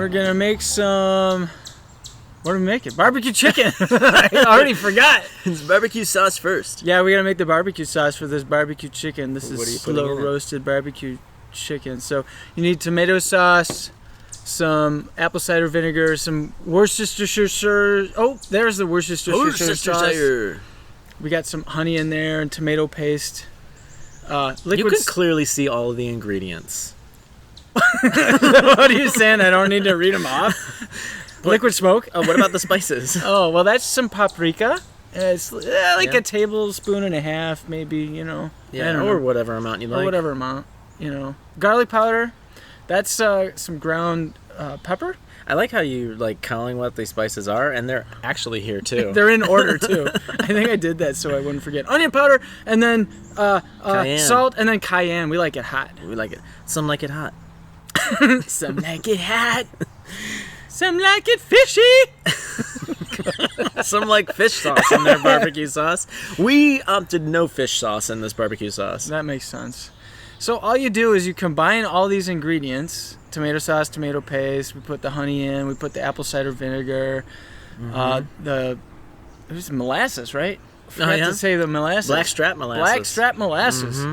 we're gonna make some. What are we making? Barbecue chicken. I already forgot. It's barbecue sauce first. Yeah, we gotta make the barbecue sauce for this barbecue chicken. This What are you is putting slow in it? roasted barbecue chicken. So you need tomato sauce, some apple cider vinegar, some Worcestershire. Oh, there's the Worcestershire sauce. Worcestershire. We got some honey in there and tomato paste. Liquid. You can clearly see all of the ingredients. What are you saying? I don't need to read them off. Liquid smoke. Oh, what about the spices? Oh, well, that's some paprika. It's like Yeah. a tablespoon and a half, maybe, I don't know. or whatever amount you like. Or whatever amount, Garlic powder. That's some ground pepper. I like how you like calling what these spices are, and they're actually here too. They're in order, too. I think I did that so I wouldn't forget. Onion powder, and then Cayenne. salt, and then cayenne. We like it hot. We like it. Some like it hot. Some like it hot. Some like it fishy. Some like fish sauce in their barbecue sauce. We opted no fish sauce in this barbecue sauce. That makes sense. So all you do is you combine all these ingredients: tomato sauce, tomato paste. We put the honey in. We put the apple cider vinegar. It was molasses, right? Forgot to say the molasses. Blackstrap molasses. Blackstrap molasses.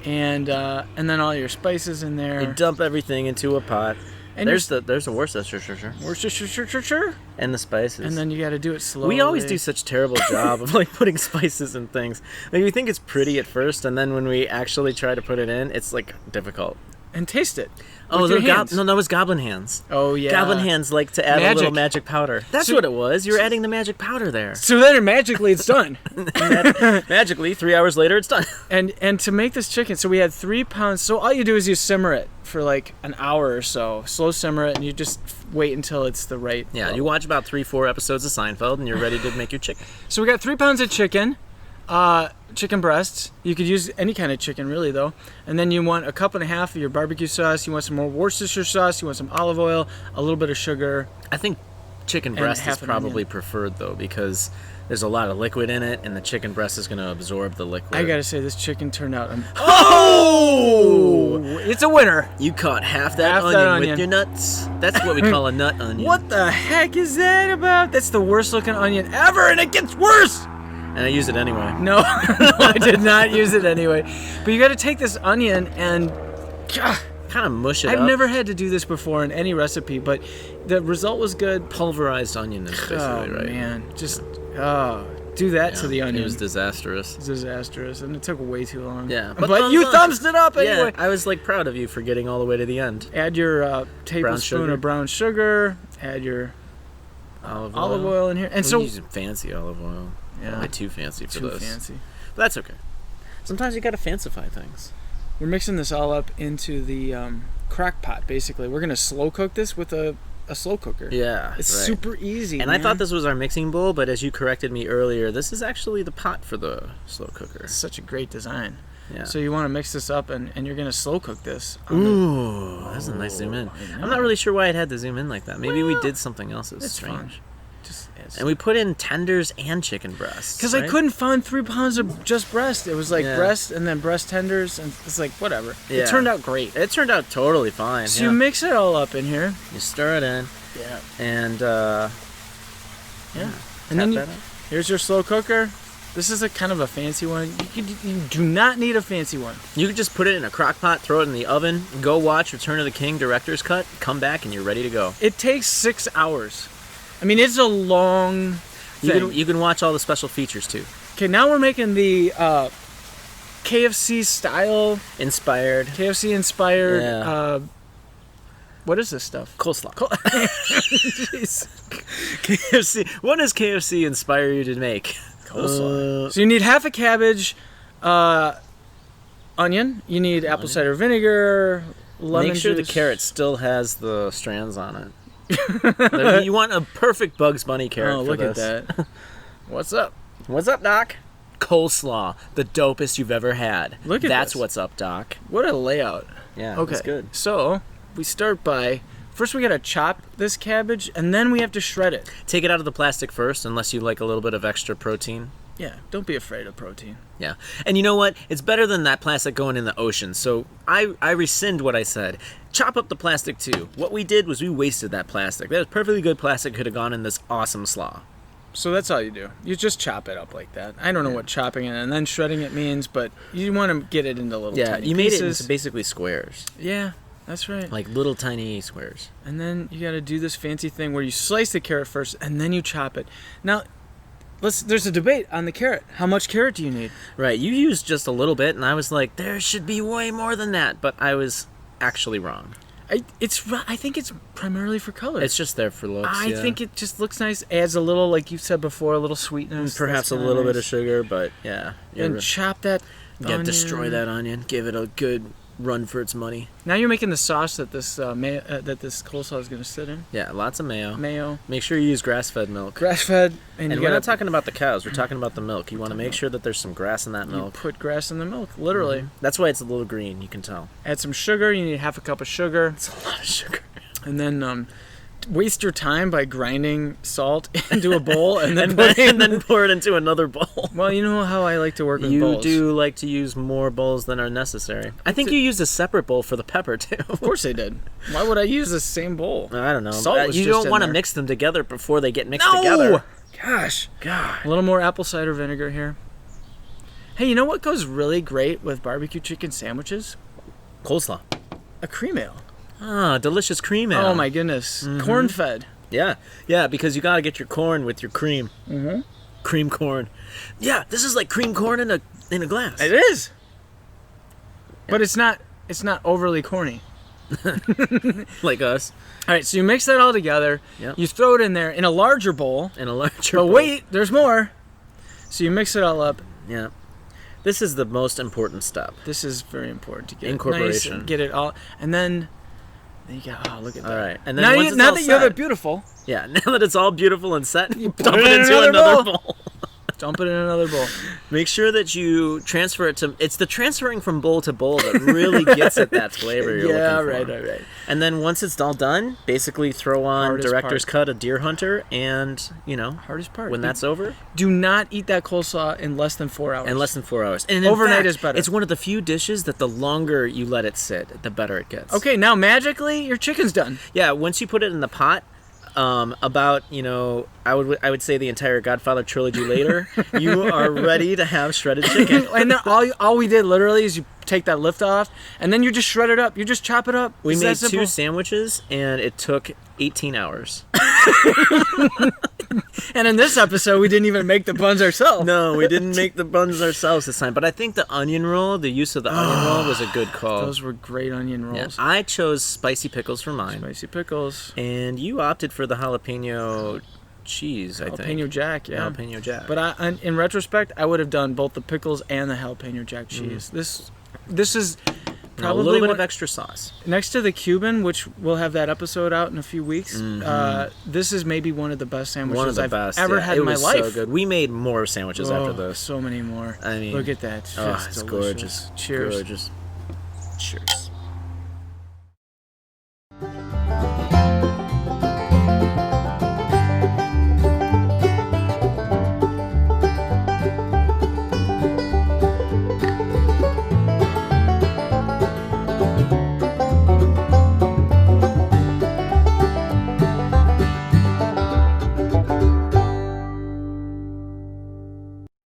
And then all your spices in there. You dump everything into a pot. And There's the Worcestershire. Worcestershire. And the spices. And then you got to do it slowly. We always do such a terrible job of like putting spices in things. Like we think it's pretty at first, and then when we actually try to put it in, it's like difficult. And taste it. Oh, with your hands. no, that was goblin hands. Oh yeah. Goblin hands like to add a little Magic. magic powder. That's what it was. You're adding the magic powder there. So then magically it's done. Magically, 3 hours later, it's done. And to make this chicken, so we had 3 pounds. So all you do is you simmer it for like an hour or so. Slow simmer it, and you just wait until it's the right. Yeah, level. you watch about 3-4 episodes of Seinfeld, and you're ready to make your chicken. So we got 3 pounds of chicken, chicken breasts. You could use any kind of chicken, really, though. And then you want a cup and a half of your barbecue sauce. You want some more Worcestershire sauce. You want some olive oil, a little bit of sugar. I think chicken And breast is half an probably onion. preferred, though, because there's a lot of liquid in it, and the chicken breast is going to absorb the liquid. I gotta say, this chicken turned out. Oh! It's a winner. You caught half that Half onion that with onion. your nuts. That's what we call a nut onion. What the heck is that about? That's the worst looking onion ever, and it gets worse. And I use it anyway. No, I did not use it anyway. But you got to take this onion and Kind of mush it I've up. never had to do this before in any recipe, but the result was good. Pulverized onion is basically Oh right. man, just do that to the onion. It was disastrous. Disastrous, and it took way too long. Yeah, but you thumbs it up anyway. Yeah, I was like proud of you for getting all the way to the end. Add your tablespoon sugar. of of brown sugar. Add your olive oil in here, and We're so using fancy olive oil. Yeah. Probably too fancy for too this. fancy. But that's okay. Sometimes you gotta fancify things. We're mixing this all up into the crock pot. Basically, we're gonna slow cook this with a slow cooker. Yeah, It's right. super easy. And man. I thought this was our mixing bowl, but as you corrected me earlier, this is actually the pot for the slow cooker. It's such a great design. Yeah. So you want to mix this up, and you're gonna slow cook this. on the- Ooh, that's a nice zoom in. I know. I'm not really sure why it had to zoom in like that. Maybe we Well, did something else that's it's strange. fun. Just And we put in tenders and chicken breasts. because right? I couldn't find 3 pounds of just breast. It was like Yeah. breast and then breast tenders, and it's like whatever. Yeah. It turned out great. It turned out totally fine. So yeah. you mix it all up in here. You stir it in, Yeah. and Yeah. And then tap that up. here's your slow cooker. This is a kind of a fancy one. You do not need a fancy one. You could just put it in a crock pot, throw it in the oven, go watch Return of the King director's cut, come back, and you're ready to go. It takes 6 hours. I mean, it's a long thing. You can watch all the special features too. Okay, now we're making the KFC style, Inspired KFC inspired. Yeah. What is this stuff? coleslaw. Jeez. KFC. What does KFC inspire you to make? Coleslaw. So you need half a cabbage, onion. You need apple cider vinegar, lemon Make sure juice. the carrot still has the strands on it. You want a perfect Bugs Bunny carrot. Oh, for look at this. that. What's up? What's up, Doc? Coleslaw, the dopest you've ever had. Look at That's this. what's up, Doc. What a layout. Yeah, Okay. that's good. So we start by first we gotta chop this cabbage, and then we have to shred it. Take it out of the plastic first, unless you like a little bit of extra protein. Yeah, don't be afraid of protein. Yeah. And you know what? It's better than that plastic going in the ocean. So I rescind what I said. Chop up the plastic too. What we did was we wasted that plastic. That was perfectly good plastic, could have gone in this awesome slaw. So that's all you do. You just chop it up like that. I don't know what chopping it and then shredding it means, but you want to get it into little tiny you made pieces. it into basically squares. Yeah, that's right. Like little tiny squares. And then you got to do this fancy thing where you slice the carrot first and then you chop it. Now, there's a debate on the carrot. How much carrot do you need? Right, you used just a little bit, and I was like, there should be way more than that, but I was actually wrong. I think it's primarily for color. It's just there for looks. I think it just looks nice. Adds a little, like you said before, a little sweetness. Perhaps a little bit of sugar, but yeah. And chop that onion. Destroy that onion. Give it a good run for its money. Now you're making the sauce that this this coleslaw is going to sit in. Yeah, lots of mayo. Mayo. Make sure you use grass-fed milk. Grass-fed. And we're not talking about the cows. We're talking about the milk. You want to make sure that there's some grass in that milk. You put grass in the milk, literally. Mm-hmm. That's why it's a little green. You can tell. Add some sugar. You need half a cup of sugar. It's a lot of sugar. And then waste your time by grinding salt into a bowl and then then pour it into another bowl. Well, you know how I like to work with bowls. You do like to use more bowls than are necessary. I think you used a separate bowl for the pepper too. Of course I did. Why would I use the same bowl? I don't know. Salt was you just don't want to in there. mix them together before they get mixed together. Gosh. God. A little more apple cider vinegar here. Hey, you know what goes really great with barbecue chicken sandwiches? Coleslaw. A cream ale. Ah, delicious cream ale. Oh my goodness. Mm-hmm. Corn-fed. Yeah, because you got to get your corn with your cream. Mm-hmm. Cream corn. Yeah, this is like cream corn in a glass. It is. Yeah. But it's not overly corny. Like us. All right, so you mix that all together. Yep. You throw it in there in a larger bowl. But wait, there's more. So you mix it all up. Yeah. This is the most important step. This is very important to get Incorporation. it nice and get it all, and then you got. Oh, look at that! All right, and then now that you have it beautiful, yeah. Now that it's all beautiful and set, you dump it into another bowl. Dump it in another bowl. Make sure that you transfer it to. It's the transferring from bowl to bowl that really gets at that flavor you're looking for. Right. And then once it's all done, basically throw on Hardest director's part. cut of Deer Hunter, and hardest part. When that's over, do not eat that coleslaw in less than 4 hours. In less than 4 hours. And overnight is better. It's one of the few dishes that the longer you let it sit, the better it gets. Okay, now magically your chicken's done. Yeah, once you put it in the pot. About I would say the entire Godfather trilogy later, you are ready to have shredded chicken. And then all we did literally is you take that lift off, and then you just shred it up. You just chop it up. We made 2 sandwiches, and it took 18 hours. And in this episode, we didn't even make the buns ourselves. No, we didn't make the buns ourselves this time. But I think the onion roll, the use of the onion roll was a good call. Those were great onion rolls. Yeah, I chose spicy pickles for mine. Spicy pickles. And you opted for the jalapeno cheese, I think. Jalapeno jack, yeah. Jalapeno jack. But in retrospect, I would have done both the pickles and the jalapeno jack cheese. This is probably a little bit of extra sauce. Next to the Cuban, which we'll have that episode out in a few weeks. This is maybe one of the best sandwiches I've ever had in my life. It was so good. We made more sandwiches after this. So many more. I mean, Look at that. It's gorgeous. Cheers. Gorgeous. Cheers.